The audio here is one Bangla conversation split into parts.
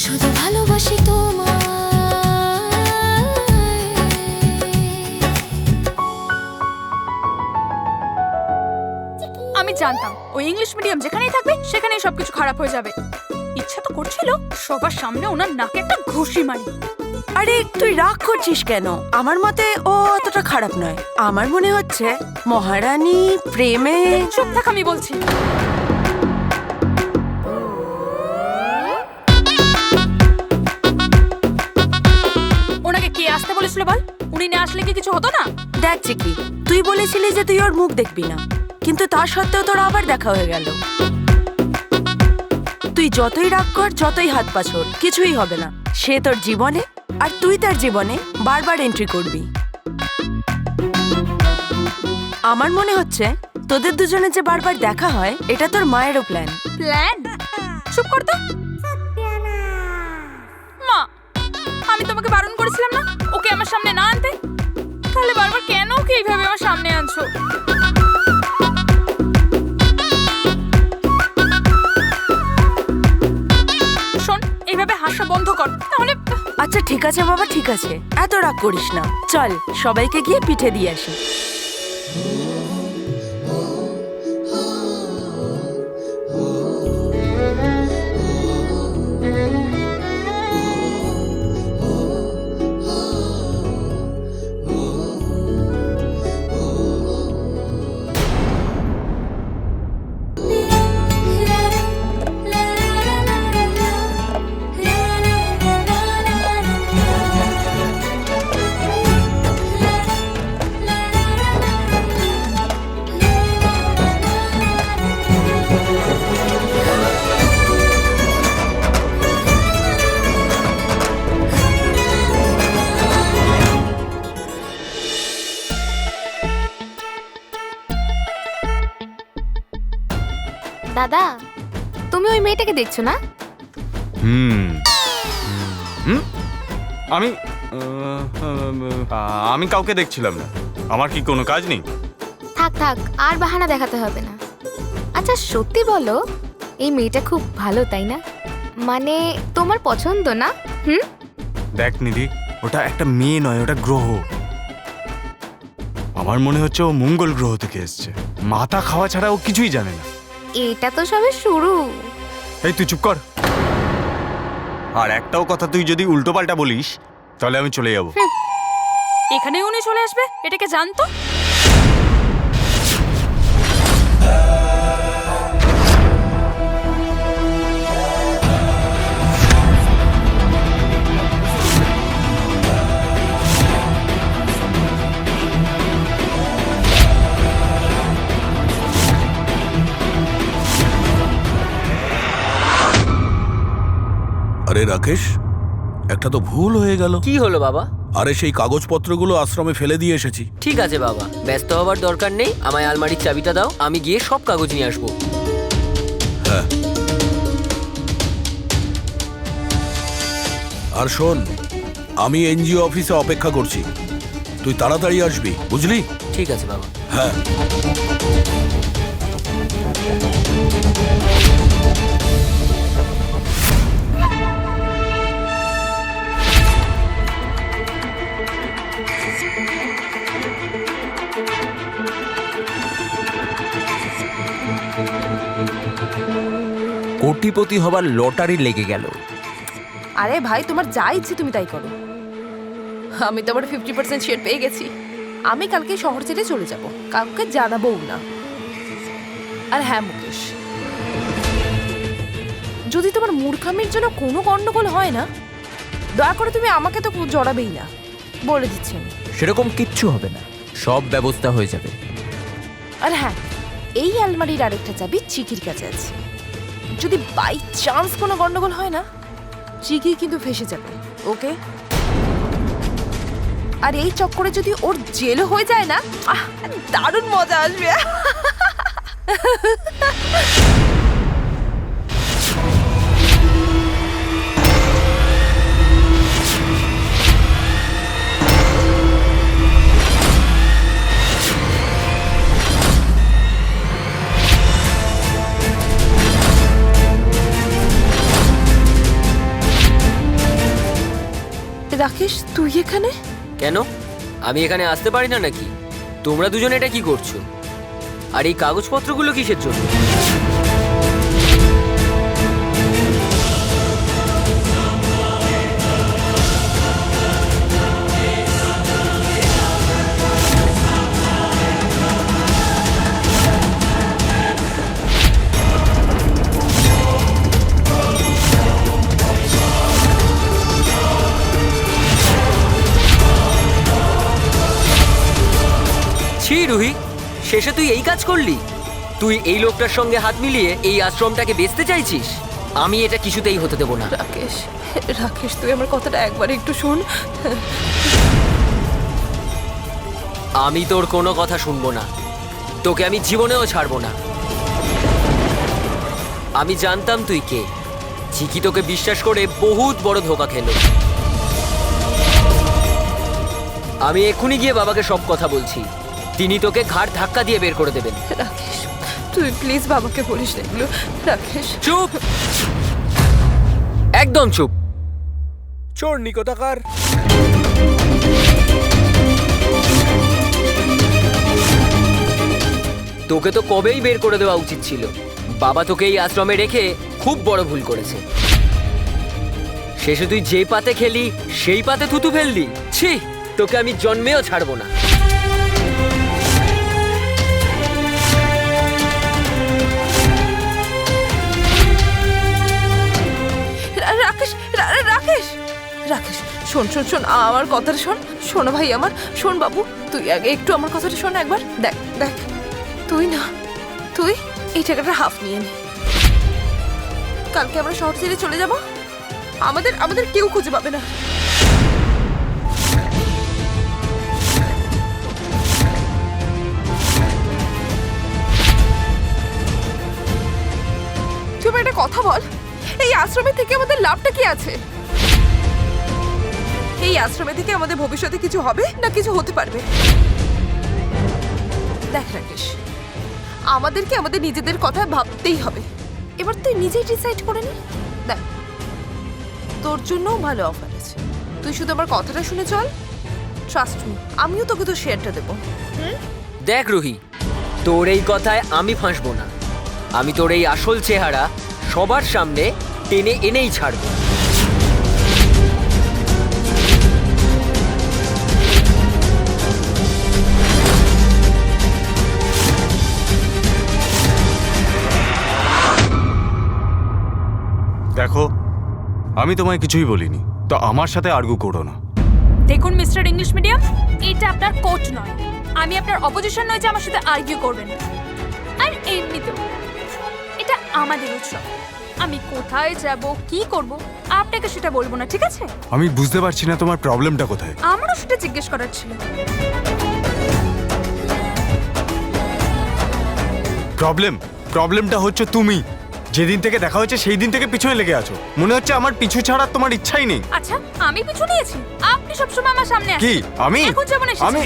শুধু ভালোবাসি তোমায়। আমি জানতাম ওই ইংলিশ মিডিয়াম যেখানেই থাকবে সেখানেই সবকিছু খারাপ হয়ে যাবে। ইচ্ছা তো করছিল সবার সামনে ওনার নাকে একটা ঘুষি মারি। আরে তুই রাগ করছিস কেন? আমার মতে ও অতটা খারাপ নয়। আমার মনে হচ্ছে মহারানী প্রেমে। চুপ থাক, আমি বলছি। ওনাকে কে আসতে বলেছিল বল? উনি না আসলে কি কিছু হতো না? দেখ চিকি, তুই বলেছিলি যে তুই ওর মুখ দেখবি না, কিন্তু তা সত্ত্বেও তোর আবার দেখা হয়ে গেল। তুই যতই রাগ কর, যতই হাত পা ছোড়, কিছুই হবে না। সে তোর জীবনে আর তুই তার জীবনে বারবার এন্ট্রি করবি। আমার মনে হচ্ছে তোদের দুজনের যে বারবার দেখা হয় এটা তোর মায়েরও প্ল্যান। প্ল্যান? চুপ কর তো। মা, আমি তোমাকে বারণ করেছিলাম না ওকে আমার সামনে না আনতে? তাহলে বারবার কেন ওকে এইভাবে আমার সামনে আনছো? শোন, এইভাবে হাসা বন্ধ কর, তাহলে। আচ্ছা ঠিক আছে বাবা, ঠিক আছে, এত রাগ করিস না। চল সবাইকে গিয়ে পিঠে দিয়ে আসি। দাদা, তুমি ওই মেয়েটাকে দেখছো না? আমি আমি কাউকে দেখছিলাম না। আমার কি কোনো কাজ নেই? থাক থাক, আর বাহানা দেখাতে হবে না। আচ্ছা সত্যি বলো, এই মেয়েটা খুব ভালো তাই না? মানে তোমার পছন্দ না? দেখ নিধি, ওটা একটা মেয়ে নয়, ওটা গ্রহ। আমার মনে হচ্ছে ও মঙ্গল গ্রহ থেকে এসছে। মাথা খাওয়া ছাড়া ও কিছুই জানে না। এটা তো সবে শুরু। এই তুই চুপ কর। আর একটাও কথা তুই যদি উল্টো পাল্টা বলিস তাহলে আমি চলে যাব। এখানে উনি চলে আসবে, এটাকে জানতো। আরে রাকেশ, একটা তো ভুল হয়ে গেল। কি হলো বাবা? আরে সেই কাগজপত্রগুলো আশ্রমে ফেলে দিয়ে এসেছি। ঠিক আছে বাবা, ব্যস্ত হবার দরকার নেই। আমায় আলমারির চাবিটা দাও, আমি গিয়ে সব কাগজ নিয়ে আসবো। হ্যাঁ, আর শোন, আমি এনজিও অফিসে অপেক্ষা করছি। তুই তাড়াতাড়ি আসবি, বুঝলি? ঠিক আছে বাবা। হ্যাঁ। কোটিপতি হবার লটারি লেগে গেল। আরে ভাই, তোমার যা ইচ্ছে তুমি তাই করো। আমি তো আবার 50% শেয়ার পেয়ে গেছি। আমি কালকে শহর ছেড়ে চলে যাব, কাউকে জানাবোও না। আর হ্যাঁ মুকেশ, যদি তোমার মূর্খামির জন্য কোনো গন্ডগোল হয় না, দয়া করে তুমি আমাকে তো জড়াবেই না, বলে দিচ্ছি আমি। সেরকম কিচ্ছু হবে না, সব ব্যবস্থা হয়ে যাবে। আর হ্যাঁ, এই আলমারির আরেকটা চাবি চিকির কাছে আছে। যদি বাই চান্স কোনো গন্ডগোল হয় না, চিকি কিন্তু ফেসে যাবে। ওকে? আর এই চক্করে যদি ওর জেলও হয়ে যায় না, দারুণ মজা আসবে। রাকেশ তুই এখানে? কেন আমি এখানে আসতে পারি না নাকি? তোমরা দুজন এটা কি করছো? আর এই কাগজপত্রগুলো কিসের জন্য? ছি রুহি, শেষে তুই এই কাজ করলি? তুই এই লোকটার সঙ্গে হাত মিলিয়ে এই আশ্রমটাকে বেচতে চাইছিস? আমি এটা কিছুতেই হতে দেব না। রাকেশ, রাকেশ তুই আমার কথাটা একবার একটু শোন। আমি তোর কোনো কথা শুনবো না, তোকে আমি জীবনেও ছাড়বো না। আমি জানতাম তুই কে। চিকি তোকে বিশ্বাস করে বহুত বড় ধোঁকা খেলো। আমি এক্ষুনি গিয়ে বাবাকে সব কথা বলছি, তিনি তোকে ঘাড় ধাক্কা দিয়ে বের করে দেবেন। রাকেশ তুই প্লিজ বাবাকে বলিস না এগুলো। রাকেশ চুপ, একদম চুপ। চোর নিকটাকার। তোকে তো কবেই বের করে দেওয়া উচিত ছিল। বাবা তোকে এই আশ্রমে রেখে খুব বড় ভুল করেছে। শেষে তুই যে পাতে খেলি সেই পাতে থুতু ফেললি। ছি, তোকে আমি জন্মেও ছাড়বো না। রাকেশ রাকেশ রাকেশ শোন শোন শোন আমার কথাটা শোন। শোনো ভাই আমার, শোন বাবু তুই আগে একটু আমার কথাটা শোন একবার। দেখ দেখ তুই না, তুই এই টাকাটা হাফ নিয়ে নে। কালকে আমরা শহর ছেড়ে চলে যাব, আমাদের আমাদের কেউ খুঁজে পাবে না। তুই আমার একটা কথা বল, এই আশ্রমে থেকে আমাদের লাভটা কি আছে? এই আশ্রমে থেকে আমাদের ভবিষ্যতে কিছু হবে না কিছু হতে পারবে? দেখ রাকেশ, আমাদেরকে আমাদের নিজেদের কথা ভাবতেই হবে। এবার তুই নিজেই ডিসাইড করে নে। দেখ তোর জন্যও ভালো অফার আছে, তুই শুধু আমার কথাটা শুনে চল। ট্রাস্ট মি, আমিও তোকে তো শেয়ারটা দেবো। দেখ রুহি, তোর এই কথায় আমি ফাঁসবো না। আমি তোর এই আসল চেহারা সবার সামনে টেনে এনেই ছাড়বো। দেখো, আমি তোমায় কিছুই বলিনি, তো আমার সাথে আর্গু করো না। দেখুন মিস্টার ইংলিশ মিডিয়াম, এটা আপনার কোর্ট নয়। আমি আপনার অপোজিশন নয় যে আমার সাথে আর্গিউ করবেন। আর এমনিতেও এটা আমাদের উৎসব। আমি কোথায় যাব কি করব আপনাকে সেটা বলবো না, ঠিক আছে? আমি বুঝতে পারছি না তোমার প্রবলেমটা কোথায়। আমারও সেটা জিজ্ঞেস করার ছিল। প্রবলেমটা হচ্ছে তুমি। যেদিন থেকে দেখা হচ্ছে সেই দিন থেকে পিছনে লেগে আছো। মনে হচ্ছে আমার পিছু ছাড়ার তোমার ইচ্ছাই নেই। আচ্ছা, আমি পিছু নিয়েছি, আপনি সবসময় আমার সামনে কি আসেন। আমি এখন যেমন এসেছেন। আমি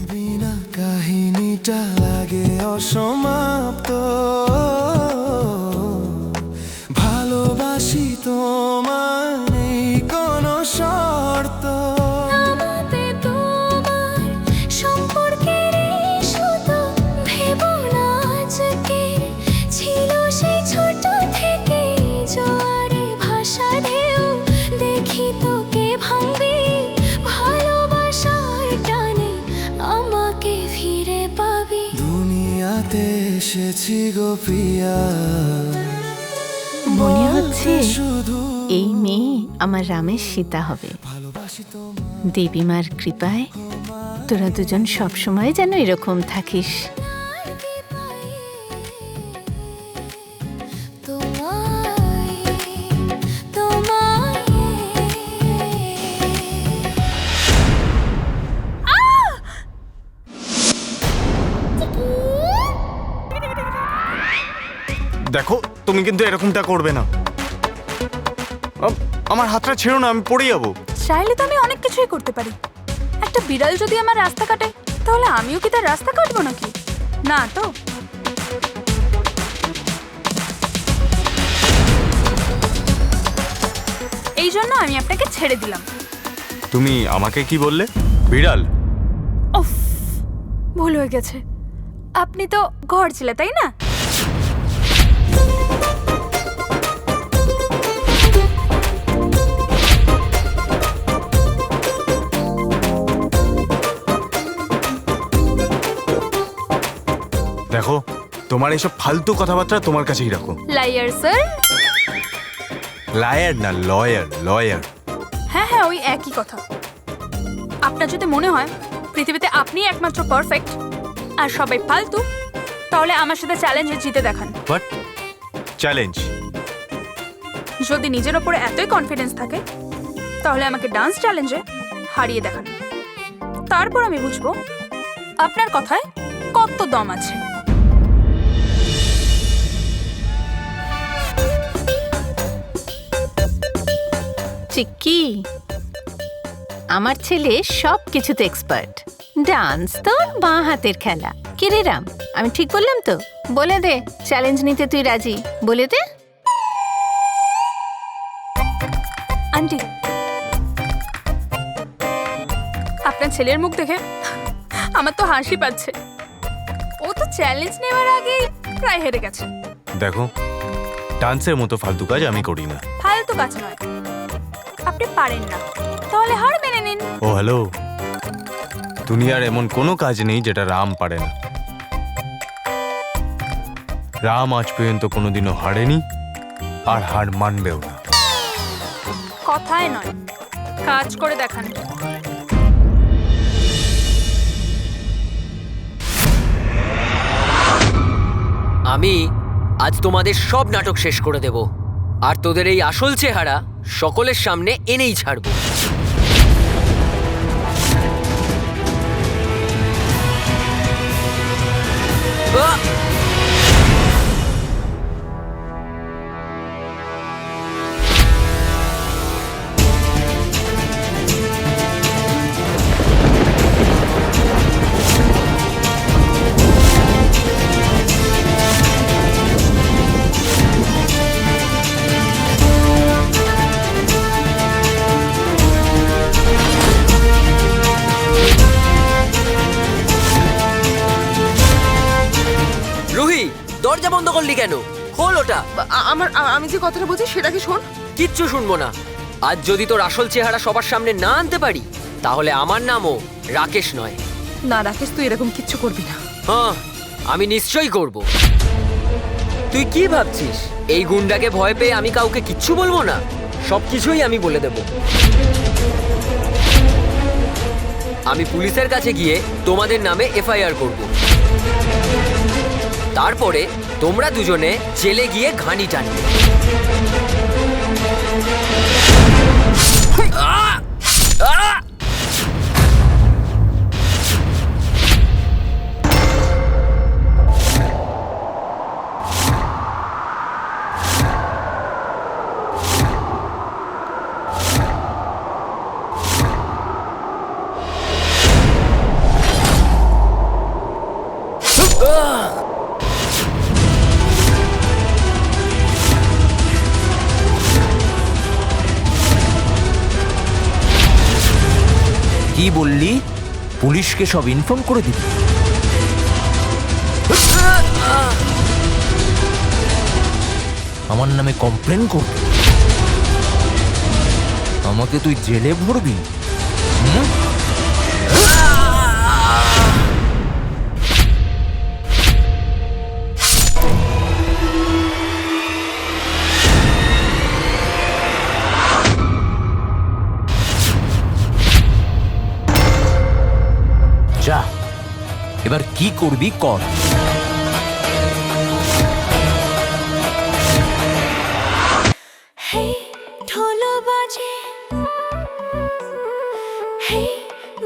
বিনা কাহিনীটা লাগে অসমাপ্ত। ভালোবাসি তোমার নেই কোনো শর্ত। দুনিয়াতে এসেছি গো প্রিয়া, মনে হচ্ছে শুধু এই মেয়ে আমার রামের সীতা হবে। দেবীমার কৃপায় তোরা দুজন সবসময় যেন এরকম থাকিস। দেখো, তুমি কিন্তু এরকমটা করবে না। আমার হাতটা ছেড়ো না, আমি পড়ে যাবো। চাইলে তো আমি অনেক কিছুই করতে পারি। একটা বিড়াল যদি আমার রাস্তা কাটে তাহলে আমিও কি তার রাস্তা কাটবো নাকি? না তো। এই জন্য আমি আপনাকে ছেড়ে দিলাম। তুমি আমাকে কি বললে? বিড়াল? উফ, ভুল হয়ে গেছে। আপনি তো ঘর ছিলে, তাই না? দেখো, তোমার এইসব ফালতু কথাবার্তা তোমার কাছেই রাখো। Liar sir. লায়ার না, লয়ার, লয়ার। হ্যাঁ হ্যাঁ, ওই একই কথা। আপনার যদি মনে হয় পৃথিবীতে আপনিই একমাত্র পারফেক্ট আর সবাই ফালতু, তাহলে আমার সাথে চ্যালেঞ্জে জিতে দেখান। But challenge? যদি নিজের ওপরে এতই কনফিডেন্স থাকে তাহলে আমাকে ডান্স চ্যালেঞ্জে হারিয়ে দেখান। তারপর আমি বুঝবো আপনার কথায় কত দম আছে। চিক্কি, আমার ছেলে সব কিছুতে এক্সপার্ট। ডান্স তো বাঁ হাতের খেলা। কি রে রাম, আমি ঠিক বললাম তো? বলে দে, চ্যালেঞ্জ নিতে তুই রাজি? বলে দে। আন্টি, আপনার ছেলের মুখ দেখে আমার তো হাসি পাচ্ছে। ও তো চ্যালেঞ্জ নেওয়ার আগেই প্রায় হেরে গেছে। দেখো, ডান্সের মতো ফালতু কাজ আমি করি না। ফালতু কাজ নয়, আপনি পারেন না, তাহলে হার মেনে নিন। ও হ্যালো, দুনিয়ার এমন কোনো কাজ নেই যেটা রাম পারে না। রাম আজ পর্যন্ত কোনোদিনও হারেনি আর হার মানবেও না। কথায় নয়, কাজ করে দেখান। আমি আজ তোমাদের সব নাটক শেষ করে দেব আর তোদের এই আসল চেহারা সকলের সামনে এনেই ছাড়বো। আহ! রুহি, দরজা বন্ধ করলি কেন? খোল ওটা। আমি যে কথাটা বলছি সেটা কি শোন। কিচ্ছু শুনবো না। আজ যদি তোর আসল চেহারা সবার সামনে না আনতে পারি তাহলে আমার নামও রাকেশ নয়। না রাকেশ, তুই এরকম কিচ্ছু করবি না। হ্যাঁ, আমি নিশ্চয়ই করব। তুই কি ভাবছিস এই গুন্ডাকে ভয় পেয়ে আমি কাউকে কিচ্ছু বলবো না? সবকিছুই আমি বলে দেব। আমি পুলিশের কাছে গিয়ে তোমাদের নামে এফআইআর করব। তারপরে তোমরা দুজনে জেলে গিয়ে ঘানি টানবে। কি বললি? পুলিশকে সব ইনফর্ম করে দিবি? আমার নামে কমপ্লেন করবি? আমাকে তুই জেলে ভরবি? যা, এবার কি করবি কর। ঢোলো বাজে,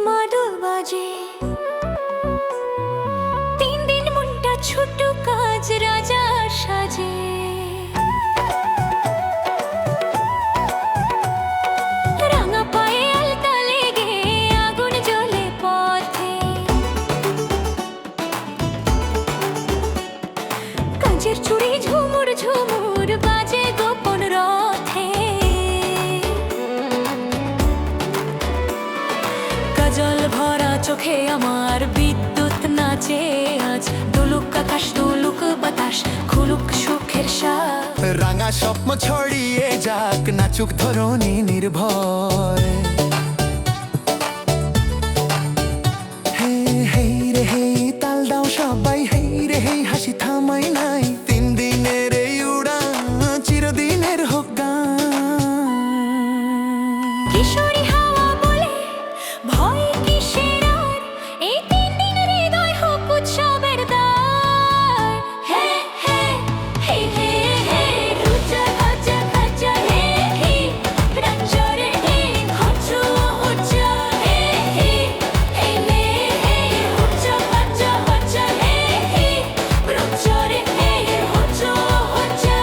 মাদল বাজে, 3 দিন মনটা ছোট কাজ রাজা সাজে। রাঙা পায়ে চোখে আমার বিদ্যুৎ নাচে আজ দোলুক আকাশ দোলুক বাতাস খুলুক সুখের শ্বাস রাঙা স্বপ্ন ছড়িয়ে যাক নাচুক ধরণী নির্ভয় হে হেই রে হেই তাল দাও সবাই হেই রে হেই হাসি থামাই নাই 3 দিনের এই উড়ান চিরদিনের হোক গান কিশোরী হাওয়া বলে ভয় কিসের আর এই 3 দিন হৃদয় হোক উৎসবের দ্বার হে হে হে হে হে রুজা খাজা খাজা হে হে রাজরে হে হচু হচা হে হে হে হে হে হচা খাজা হচা হে হে রাজরে হে হচু হচা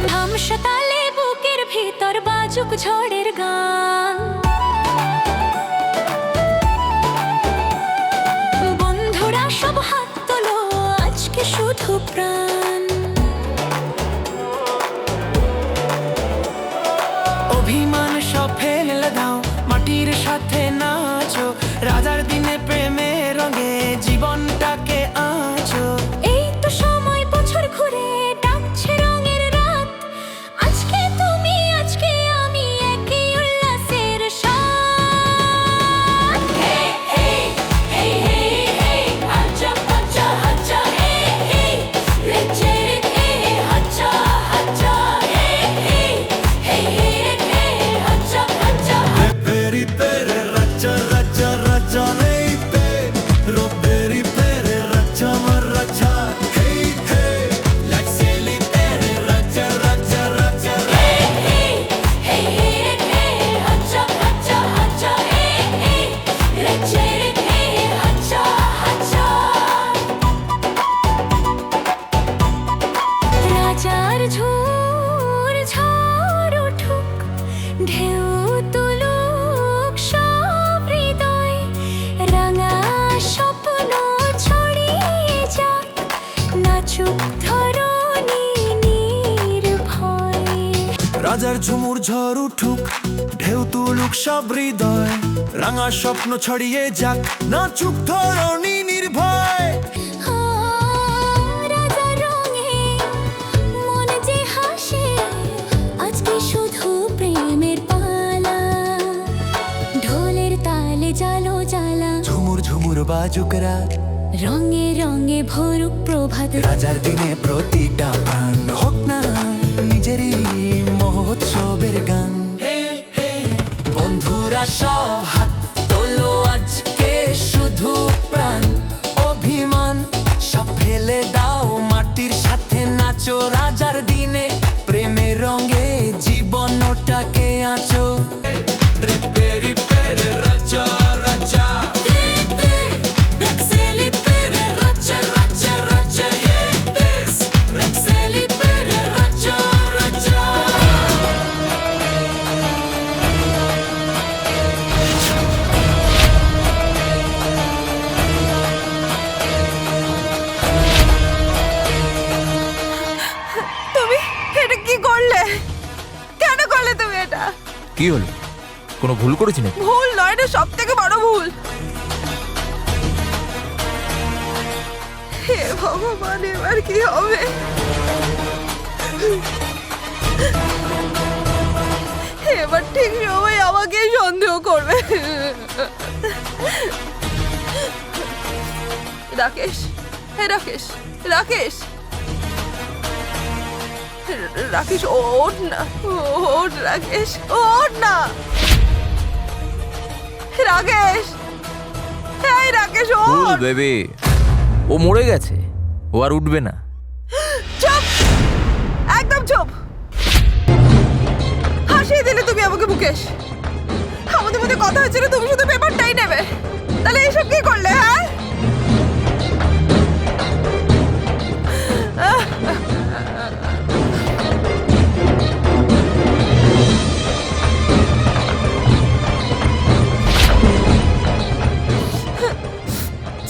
ধামসা তালে বুকের ভিতর বাজুক ঝড়ের গান বন্ধুরা সব হাত তোলো আজকে শুধু প্রাণ অভিমান সব ফেলে দাও মাটির সাথে নাচো রাজার দিনে প্রেমের রঙে জীবনটাকে আঁচো এই তো সময় বছর ঘুরে ডাকছে রঙের রাত আজকে তুমি আজকে আমি একই উল্লাসের সাথ হে হে হে হে হে আচ্ছা আচ্ছা আচ্ছা হে হে রেচে হে আচ্ছা আচ্ছা হে হে হে হে আচ্ছা আচ্ছা Peri pere racha racha racha hey pe ro peri pere racha mar racha hey hey let's celebrate racha racha racha hey hey hey hey acha acha acha hey hey রেচে হে আচ্ছা আচ্ছা রাজার ঝুর ঝড় উঠুক ঢেউ তুলুক সব হৃদয় রাঙা স্বপ্ন ছড়িয়ে যাক নাচুক ধরণী নির্ভয় রাজার ঝুমুর ঝড় উঠুক ঢেউ তুলুক সব হৃদয় রাঙা স্বপ্ন ছড়িয়ে যাক নাচুক ধরণী নির্ভয় রাজা রঙে মন যে হাসে আজকে শুধু প্রেমের পালা ঢোলের তালে জালো জ্বালা ঝুমুর ঝুমুর বাজুক রাত রঙে রঙে ভরুক প্রভাত রাজার দিনে প্রতিটা প্রাণ হোক না নিজেরই মহোৎসবের গান বন্ধুরা সব হাত তোলো আজকে শুধু প্রাণ অভিমান সব ফেলে দাও মাটির সাথে নাচো রাজার দিনে প্রেমের রঙে জীবনটাকে আঁচো পেরি পেরে রাজা রাজা তুমি এটা কি করলে কেন করলে তুমি এটা কি হলো কোনো ভুল করেছি নাকি ভুল নয় এটা সব থেকে বড় ভুল হে ভগবান এবার কি হবে এবার ঠিক সময় আমাকে সন্দেহ করবে রাকেশ হে রাকেশ রাকেশ রাকেশ ওঠ না ওঠ রাকেশ ওঠ না রাকেশ এই রাকেশ কুল ওঠ বেবি ও মরে গেছে ও আর উঠবে না চুপ একদম চুপ হাসিয়ে দিলে তুমি আমাকে মুকেশ আমাদের মধ্যে কথা হয়েছিল তুমি শুধু পেপারটাই নেবে তাহলে এইসব কি করলে হ্যাঁ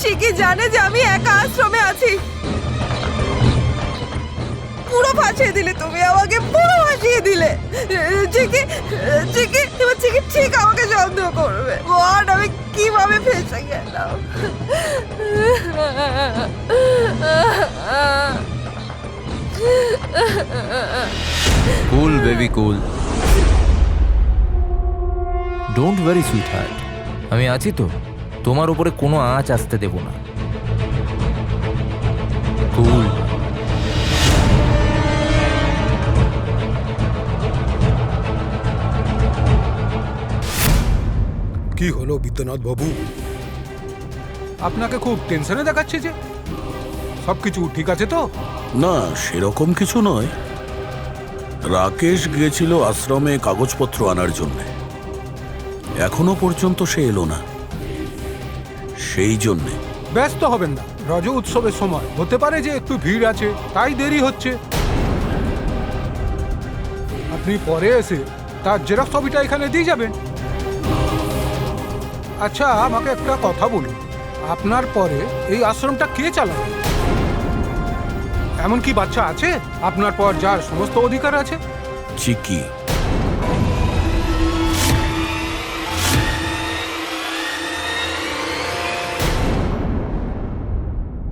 চিকি জানে যে আমি একা আশ্রমে আছি ও পুরো ফাঁসিয়ে দিলে, তুমি আমাকে পুরো ফাঁসিয়ে দিলে। চিকি চিকি এবার চিকি ঠিক আমাকে সন্দেহ করবে। গড, আমি কিভাবে ফেসে গেলাম। Cool baby cool, don't worry sweetheart, আমি আছি তো, তোমার উপরে কোনো আঁচ আসতে দেব না। কুল। কি হলো বিদ্যানাথ বাবু, আপনাকে খুব টেনশনে দেখাচ্ছে যে? সবকিছু ঠিক আছে তো? না, সেরকম কিছু নয়। রাকেশ গিয়েছিল আশ্রমে কাগজপত্র আনার জন্য, এখনো পর্যন্ত সে এলো না, সেই জন্যে। ব্যস্ত হবেন না, রজ উৎসবের সময় হতে পারে যে একটু ভিড় আছে, তাই দেরি হচ্ছে। আপনি পরে এসে তার জেরক্স ছবিটা এখানে দিয়ে যাবেন। আচ্ছা, আমাকে একটা কথা বলুন, আপনার পরে এই আশ্রমটা কে চালাবে? এমন কি বাচ্চা আছে আপনার পর যার সমস্ত অধিকার আছে? চিকি